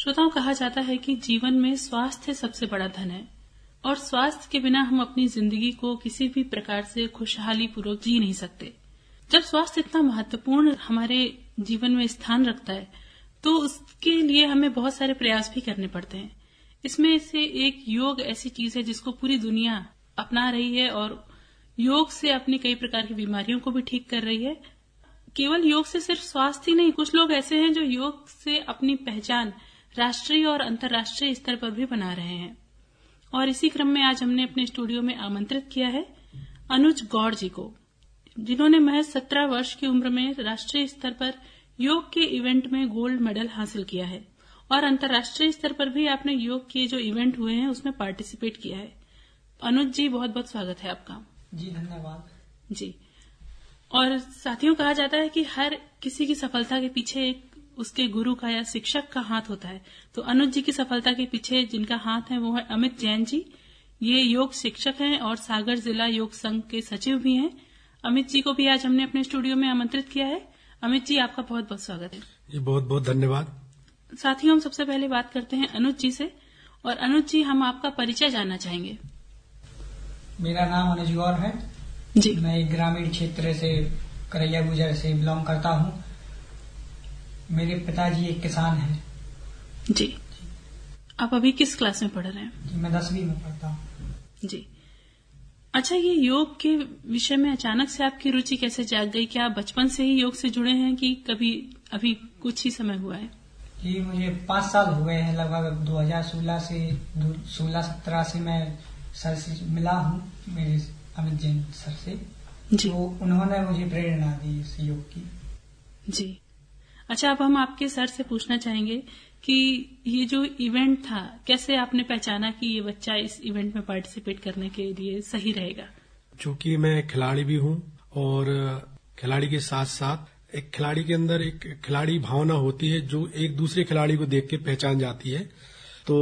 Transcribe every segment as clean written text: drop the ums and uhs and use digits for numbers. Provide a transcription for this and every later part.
श्रोताओं, कहा जाता है कि जीवन में स्वास्थ्य सबसे बड़ा धन है और स्वास्थ्य के बिना हम अपनी जिंदगी को किसी भी प्रकार से खुशहाली पूर्वक जी नहीं सकते। जब स्वास्थ्य इतना महत्वपूर्ण हमारे जीवन में स्थान रखता है तो उसके लिए हमें बहुत सारे प्रयास भी करने पड़ते हैं। इसमें से एक योग ऐसी चीज है जिसको पूरी दुनिया अपना रही है और योग से अपनी कई प्रकार की बीमारियों को भी ठीक कर रही है। केवल योग से सिर्फ स्वास्थ्य ही नहीं, कुछ लोग ऐसे हैं जो योग से अपनी पहचान राष्ट्रीय और अंतर्राष्ट्रीय स्तर पर भी बना रहे हैं। और इसी क्रम में आज हमने अपने स्टूडियो में आमंत्रित किया है अनुज गौड़ जी को, जिन्होंने महज 17 वर्ष की उम्र में राष्ट्रीय स्तर पर योग के इवेंट में गोल्ड मेडल हासिल किया है और अंतर्राष्ट्रीय स्तर पर भी आपने योग के जो इवेंट हुए हैं उसमें पार्टिसिपेट किया है। अनुज जी, बहुत बहुत स्वागत है आपका। जी धन्यवाद जी। और साथियों, कहा जाता है कि हर किसी की सफलता के पीछे एक उसके गुरु का या शिक्षक का हाथ होता है। तो अनुज जी की सफलता के पीछे जिनका हाथ है वो है अमित जैन जी। ये योग शिक्षक हैं और सागर जिला योग संघ के सचिव भी हैं। अमित जी को भी आज हमने अपने स्टूडियो में आमंत्रित किया है। अमित जी, आपका बहुत बहुत स्वागत है। जी, बहुत बहुत धन्यवाद। साथियों, हम सबसे पहले बात करते हैं अनुज जी से। और अनुज जी, हम आपका परिचय जानना चाहेंगे। मेरा नाम अनुज गौड़ है जी। मैं एक ग्रामीण क्षेत्र से करैया गुजर से बिलोंग करता हूँ। मेरे पिताजी एक किसान हैं। जी। आप अभी किस क्लास में पढ़ रहे हैं? जी, मैं 10वीं में पढ़ता हूँ। जी। अच्छा, ये योग के विषय में अचानक से आपकी रुचि कैसे जाग गई? क्या आप बचपन से ही योग से जुड़े हैं कि कभी अभी कुछ ही समय हुआ है? जी, मुझे 5 साल हो गए हैं, लगभग 2016 से 16-17 से मैं सर से मिला हूँ, मेरे अमित जैन सर से। जी। तो उन्होंने मुझे प्रेरणा दी इस योग की। जी। अच्छा, अब हम आपके सर से पूछना चाहेंगे कि ये जो इवेंट था, कैसे आपने पहचाना कि ये बच्चा इस इवेंट में पार्टिसिपेट करने के लिए सही रहेगा? चूंकि मैं खिलाड़ी भी हूँ और खिलाड़ी के साथ साथ एक खिलाड़ी के अंदर एक खिलाड़ी भावना होती है जो एक दूसरे खिलाड़ी को देख के पहचान जाती है। तो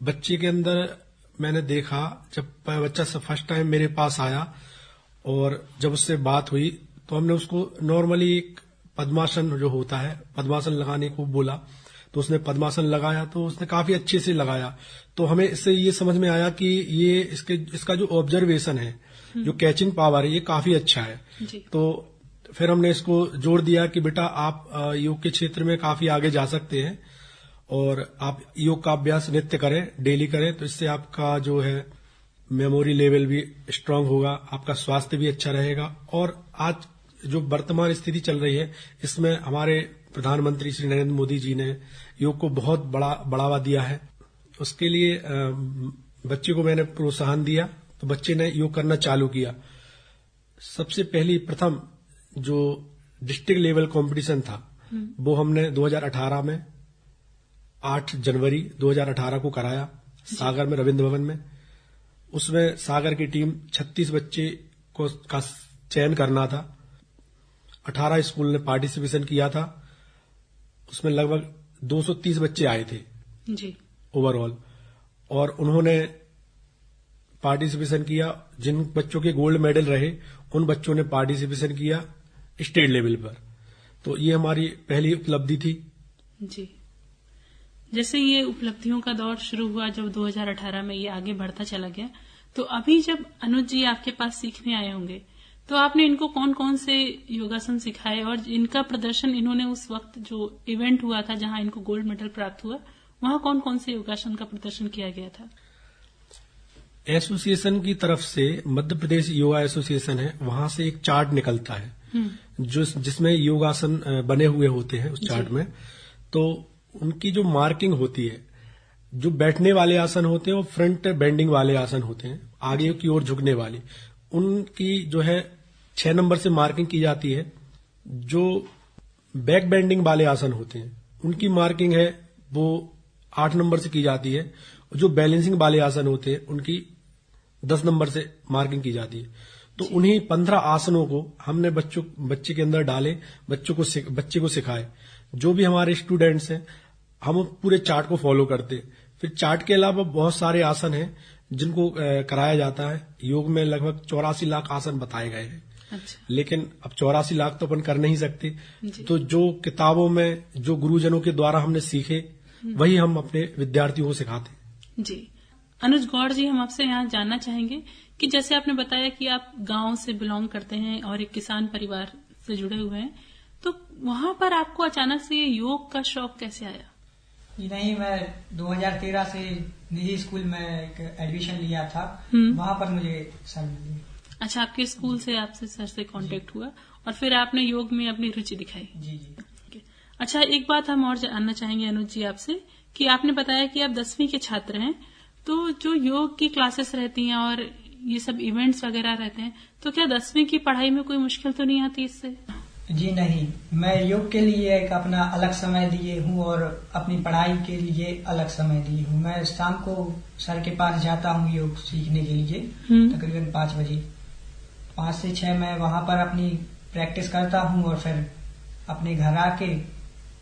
बच्चे के अंदर मैंने देखा, जब बच्चा फर्स्ट टाइम मेरे पास आया और जब उससे बात हुई तो हमने उसको नॉर्मली एक पद्मासन जो होता है, पद्मासन लगाने को बोला। तो उसने पद्मासन लगाया तो उसने काफी अच्छे से लगाया। तो हमें इससे ये समझ में आया कि ये इसका जो ऑब्जर्वेशन है, जो कैचिंग पावर है, ये काफी अच्छा है। तो फिर हमने इसको जोड़ दिया कि बेटा आप योग के क्षेत्र में काफी आगे जा सकते हैं और आप योग का अभ्यास नित्य करें, डेली करें, तो इससे आपका जो है मेमोरी लेवल भी स्ट्रांग होगा, आपका स्वास्थ्य भी अच्छा रहेगा। और आज जो वर्तमान स्थिति चल रही है इसमें हमारे प्रधानमंत्री श्री नरेंद्र मोदी जी ने योग को बहुत बड़ा बढ़ावा दिया है। उसके लिए बच्चे को मैंने प्रोत्साहन दिया तो बच्चे ने योग करना चालू किया। सबसे पहली प्रथम जो डिस्ट्रिक्ट लेवल कंपटीशन था वो हमने 2018 में 8 जनवरी 2018 को कराया सागर में, रविंद्र भवन में। उसमें सागर की टीम 36 बच्चे का चयन करना था। 18 स्कूल ने पार्टिसिपेशन किया था। उसमें लगभग 230 बच्चे आए थे जी ओवरऑल, और उन्होंने पार्टिसिपेशन किया। जिन बच्चों के गोल्ड मेडल रहे उन बच्चों ने पार्टिसिपेशन किया स्टेट लेवल पर। तो ये हमारी पहली उपलब्धि थी। जी। जैसे ये उपलब्धियों का दौर शुरू हुआ जब 2018 में, ये आगे बढ़ता चला गया, तो अभी जब अनुज जी आपके पास सीखने आए होंगे तो आपने इनको कौन कौन से योगासन सिखाए और इनका प्रदर्शन, इन्होंने उस वक्त जो इवेंट हुआ था जहां इनको गोल्ड मेडल प्राप्त हुआ, वहां कौन कौन से योगासन का प्रदर्शन किया गया था? एसोसिएशन की तरफ से, मध्य प्रदेश योगा एसोसिएशन है, वहां से एक चार्ट निकलता है जिसमें योगासन बने हुए होते हैं। उस चार्ट में तो उनकी जो मार्किंग होती है, जो बैठने वाले आसन होते हैं और फ्रंट बेंडिंग वाले आसन होते हैं, आगे की ओर झुकने वाली, उनकी जो है 6 नंबर से मार्किंग की जाती है। जो बैक बेंडिंग वाले आसन होते हैं उनकी मार्किंग है वो 8 नंबर से की जाती है। जो बैलेंसिंग वाले आसन होते हैं उनकी 10 नंबर से मार्किंग की जाती है। तो उन्हीं 15 आसनों को हमने बच्चे के अंदर डाले, बच्चे को सिखाए। जो भी हमारे स्टूडेंट्स हैं हम पूरे चार्ट को फॉलो करते। फिर चार्ट के अलावा बहुत सारे आसन हैं जिनको कराया जाता है। योग में लगभग 84 लाख आसन बताए गए हैं। अच्छा। लेकिन अब 84 लाख तो अपन कर नहीं सकते। तो जो किताबों में, जो गुरुजनों के द्वारा हमने सीखे वही हम अपने विद्यार्थियों को सिखाते हैं। जी, अनुज गौड़ जी, हम आपसे यहाँ जानना चाहेंगे कि जैसे आपने बताया कि आप गांव से बिलोंग करते हैं और एक किसान परिवार से जुड़े हुए हैं, तो वहां पर आपको अचानक से ये योग का शौक कैसे आया? नहीं, मैं 2013 से निजी स्कूल में एक एडमिशन लिया था, वहां पर मुझे सर मिले। अच्छा, आपके स्कूल से आपसे सर से कांटेक्ट हुआ और फिर आपने योग में अपनी रुचि दिखाई। जी जी। अच्छा, एक बात हम और जानना चाहेंगे अनुज जी आपसे कि आपने बताया कि आप 10वीं के छात्र हैं, तो जो योग की क्लासेस रहती हैं और ये सब इवेंट्स वगैरह रहते हैं, तो क्या 10वीं की पढ़ाई में कोई मुश्किल तो नहीं आती इससे? जी नहीं, मैं योग के लिए एक अपना अलग समय दिए हूँ और अपनी पढ़ाई के लिए अलग समय दिए हूँ। मैं शाम को सर के पास जाता हूँ योग सीखने के लिए, तकरीबन 5 बजे। 5 से 6 मैं वहां पर अपनी प्रैक्टिस करता हूँ और फिर अपने घर आके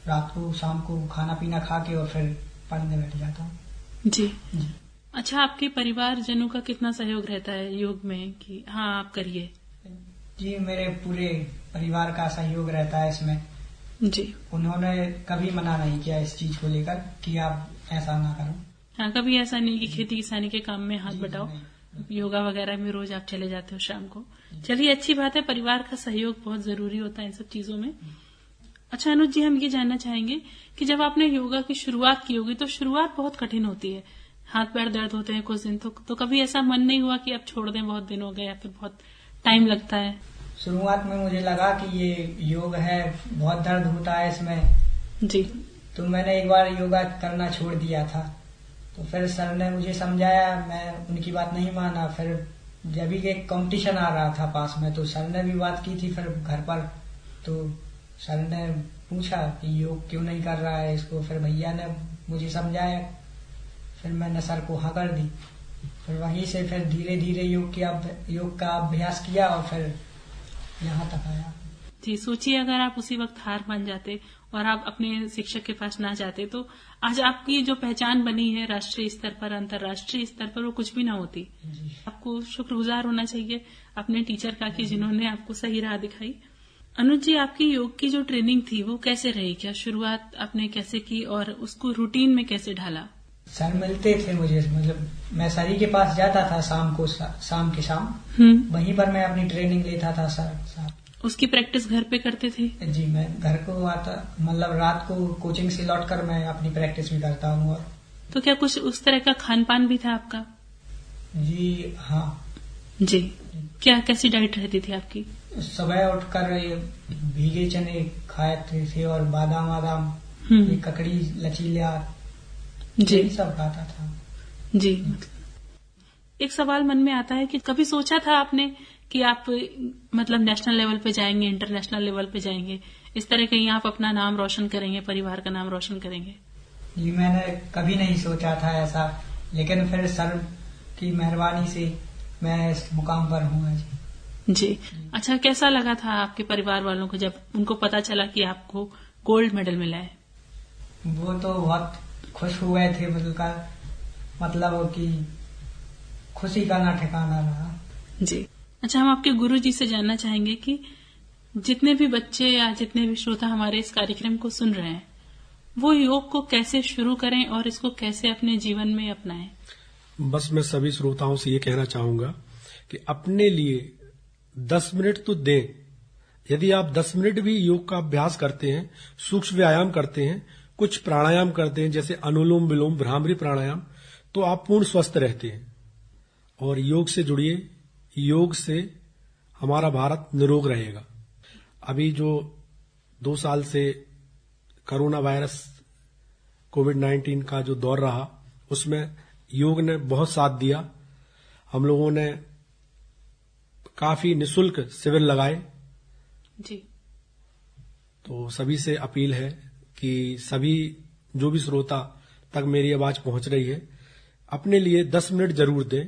रात को शाम को खाना पीना खा के और फिर पढ़ने बैठ जाता हूँ। जी। अच्छा, आपके परिवारजनों का कितना सहयोग रहता है योग में कि हाँ आप करिए? जी, मेरे पूरे परिवार का सहयोग रहता है इसमें। जी, उन्होंने कभी मना नहीं किया इस चीज को लेकर कि आप ऐसा ना करो। हाँ, कभी ऐसा नहीं कि खेती किसानी के काम में हाथ बटाओ, योगा वगैरह में रोज आप चले जाते हो शाम को। चलिए, अच्छी बात है, परिवार का सहयोग बहुत जरूरी होता है इन सब चीजों में। अच्छा अनुज जी, हम ये जानना चाहेंगे कि जब आपने योगा की शुरुआत की होगी तो शुरुआत बहुत कठिन होती है, हाथ पैर दर्द होते हैं कुछ दिन, तो कभी ऐसा मन नहीं हुआ कि अब छोड़ दें, बहुत दिन हो गए या फिर बहुत टाइम लगता है? शुरुआत में मुझे लगा कि ये योग है, बहुत दर्द होता है इसमें जी, तो मैंने एक बार योगा करना छोड़ दिया था। तो फिर सर ने मुझे समझाया, मैं उनकी बात नहीं माना। फिर जब भी एक कंपटीशन आ रहा था पास में, तो सर ने भी बात की थी फिर घर पर, तो सर ने पूछा कि योग क्यों नहीं कर रहा है इसको। फिर भैया ने मुझे समझाया, फिर मैंने सर को हाँ कर दी। फिर वहीं से फिर धीरे धीरे योग का अभ्यास किया और फिर यहाँ तक आया। जी, सोचिए अगर आप उसी वक्त हार मान जाते और आप अपने शिक्षक के पास ना जाते, तो आज आपकी जो पहचान बनी है राष्ट्रीय स्तर पर, अंतर्राष्ट्रीय स्तर पर, वो कुछ भी ना होती। आपको शुक्रगुजार होना चाहिए अपने टीचर का कि जिन्होंने आपको सही राह दिखाई। अनुज जी, आपकी योग की जो ट्रेनिंग थी वो कैसे रही? क्या शुरुआत आपने कैसे की और उसको रूटीन में कैसे ढाला? सर मिलते थे मुझे, मतलब मैं सर ही के पास जाता था शाम के शाम वहीं पर मैं अपनी ट्रेनिंग लेता था सर। उसकी प्रैक्टिस घर पे करते थे? जी, मैं घर को आता, मतलब रात को कोचिंग से लौटकर मैं अपनी प्रैक्टिस भी करता हूँ। और तो क्या कुछ उस तरह का खान पान भी था आपका? जी हाँ। जी, क्या कैसी डाइट रहती थी आपकी? सुबह उठकर भीगे चने खाते थे और बादाम ये ककड़ी लचीला जी सब खाता था। जी, एक सवाल मन में आता है कि कभी सोचा था आपने कि आप मतलब नेशनल लेवल पे जाएंगे, इंटरनेशनल लेवल पे जाएंगे, इस तरह कहीं आप अपना नाम रोशन करेंगे, परिवार का नाम रोशन करेंगे? जी, मैंने कभी नहीं सोचा था ऐसा, लेकिन फिर सर की मेहरबानी से मैं इस मुकाम पर हूँ आज। जी, अच्छा, कैसा लगा था आपके परिवार वालों को जब उनको पता चला कि आपको गोल्ड मेडल मिला है? वो तो बहुत खुश हुए थे, मतलब कि खुशी का ना ठिकाना रहा। जी, अच्छा, हम आपके गुरु जी से जानना चाहेंगे कि जितने भी बच्चे या जितने भी श्रोता हमारे इस कार्यक्रम को सुन रहे हैं, वो योग को कैसे शुरू करें और इसको कैसे अपने जीवन में अपनाएं? बस मैं सभी श्रोताओं से ये कहना चाहूंगा कि अपने लिए 10 मिनट तो दें। यदि आप 10 मिनट भी योग का अभ्यास करते हैं, सूक्ष्म व्यायाम करते हैं, कुछ प्राणायाम करते हैं जैसे अनुलोम विलोम, भ्रामरी प्राणायाम, तो आप पूर्ण स्वस्थ रहते हैं। और योग से जुड़िए, योग से हमारा भारत निरोग रहेगा। अभी जो 2 साल से कोरोना वायरस कोविड-19 का जो दौर रहा, उसमें योग ने बहुत साथ दिया। हम लोगों ने काफी निःशुल्क शिविर लगाए। जी, तो सभी से अपील है कि सभी जो भी श्रोता तक मेरी आवाज पहुंच रही है, अपने लिए 10 मिनट जरूर दें,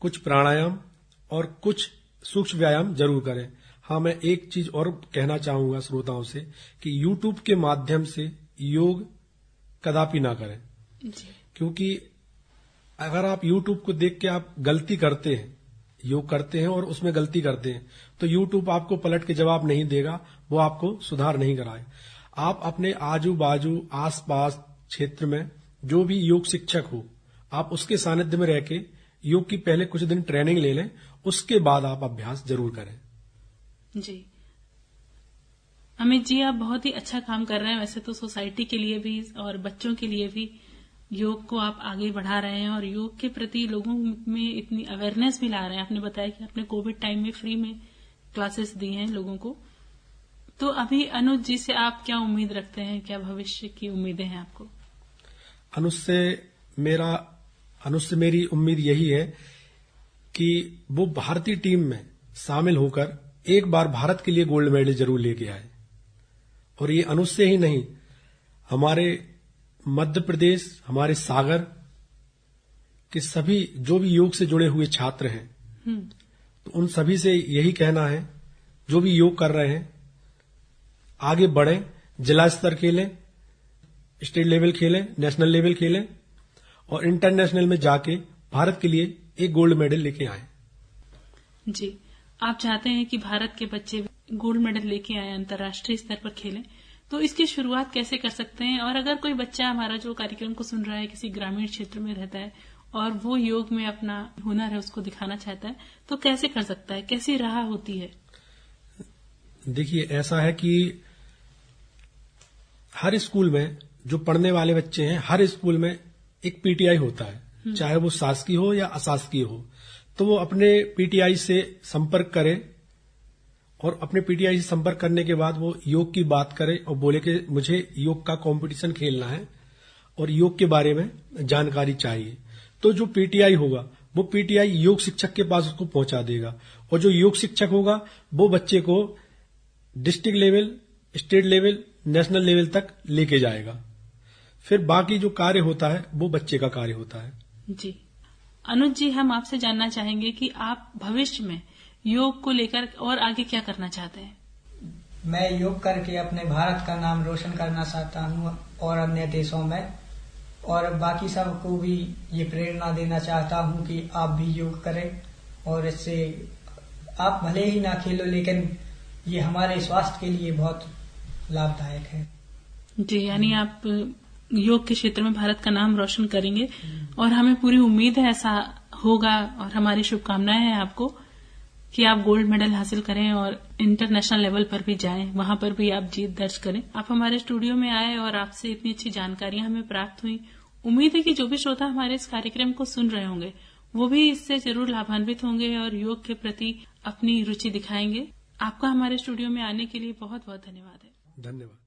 कुछ प्राणायाम और कुछ सूक्ष्म व्यायाम जरूर करें। हाँ, मैं एक चीज और कहना चाहूंगा श्रोताओं से कि YouTube के माध्यम से योग कदापि ना करें। जी, क्योंकि अगर आप YouTube को देख के आप गलती करते हैं, योग करते हैं और उसमें गलती करते हैं, तो YouTube आपको पलट के जवाब नहीं देगा, वो आपको सुधार नहीं कराए। आप अपने आजू बाजू, आसपास क्षेत्र में जो भी योग शिक्षक हो, आप उसके सानिध्य में रह के योग की पहले कुछ दिन ट्रेनिंग ले लें, उसके बाद आप अभ्यास जरूर करें। जी अमित जी, आप बहुत ही अच्छा काम कर रहे हैं। वैसे तो सोसाइटी के लिए भी और बच्चों के लिए भी योग को आप आगे बढ़ा रहे हैं और योग के प्रति लोगों में इतनी अवेयरनेस भी ला रहे हैं। आपने बताया कि आपने कोविड टाइम में फ्री में क्लासेस दी हैं लोगों को। तो अभी अनुज जी से आप क्या उम्मीद रखते हैं, क्या भविष्य की उम्मीदें हैं आपको? अनुज से मेरी उम्मीद यही है कि वो भारतीय टीम में शामिल होकर एक बार भारत के लिए गोल्ड मेडल जरूर लेके आए। और ये अनुज से ही नहीं, हमारे मध्य प्रदेश, हमारे सागर के सभी जो भी योग से जुड़े हुए छात्र हैं, तो उन सभी से यही कहना है, जो भी योग कर रहे हैं आगे बढ़ें, जिला स्तर खेलें, स्टेट लेवल खेलें, नेशनल लेवल खेलें और इंटरनेशनल में जाके भारत के लिए एक गोल्ड मेडल लेके आए। जी, आप चाहते हैं कि भारत के बच्चे गोल्ड मेडल लेके आए, अंतर्राष्ट्रीय स्तर पर खेलें। तो इसकी शुरुआत कैसे कर सकते हैं? और अगर कोई बच्चा हमारा जो कार्यक्रम को सुन रहा है किसी ग्रामीण क्षेत्र में रहता है और वो योग में अपना हुनर है उसको दिखाना चाहता है, तो कैसे कर सकता है? कैसी राह होती है? देखिए, ऐसा है कि हर स्कूल में जो पढ़ने वाले बच्चे हैं, हर स्कूल में एक पीटीआई होता है, चाहे वो शासकीय हो या अशासकीय हो। तो वो अपने पीटीआई से संपर्क करे और अपने पीटीआई से संपर्क करने के बाद वो योग की बात करे और बोले कि मुझे योग का कंपटीशन खेलना है और योग के बारे में जानकारी चाहिए। तो जो पीटीआई होगा वो पीटीआई योग शिक्षक के पास उसको पहुंचा देगा और जो योग शिक्षक होगा वो बच्चे को district level, state level, national level तक लेके जाएगा। फिर बाकी जो कार्य होता है वो बच्चे का कार्य होता है। जी अनुज जी, हम आपसे जानना चाहेंगे कि आप भविष्य में योग को लेकर और आगे क्या करना चाहते हैं? मैं योग करके अपने भारत का नाम रोशन करना चाहता हूँ और अन्य देशों में, और बाकी सबको भी ये प्रेरणा देना चाहता हूँ कि आप भी योग करें। और इससे आप भले ही ना खेलो, लेकिन ये हमारे स्वास्थ्य के लिए बहुत लाभदायक है। जी, यानी आप योग के क्षेत्र में भारत का नाम रोशन करेंगे और हमें पूरी उम्मीद है ऐसा होगा और हमारी शुभकामनाएं हैं आपको कि आप गोल्ड मेडल हासिल करें और इंटरनेशनल लेवल पर भी जाएं, वहां पर भी आप जीत दर्ज करें। आप हमारे स्टूडियो में आए और आपसे इतनी अच्छी जानकारियां हमें प्राप्त हुई। उम्मीद है कि जो भी श्रोता हमारे इस कार्यक्रम को सुन रहे होंगे वो भी इससे जरूर लाभान्वित होंगे और योग के प्रति अपनी रुचि दिखाएंगे। आपका हमारे स्टूडियो में आने के लिए बहुत बहुत धन्यवाद है। धन्यवाद।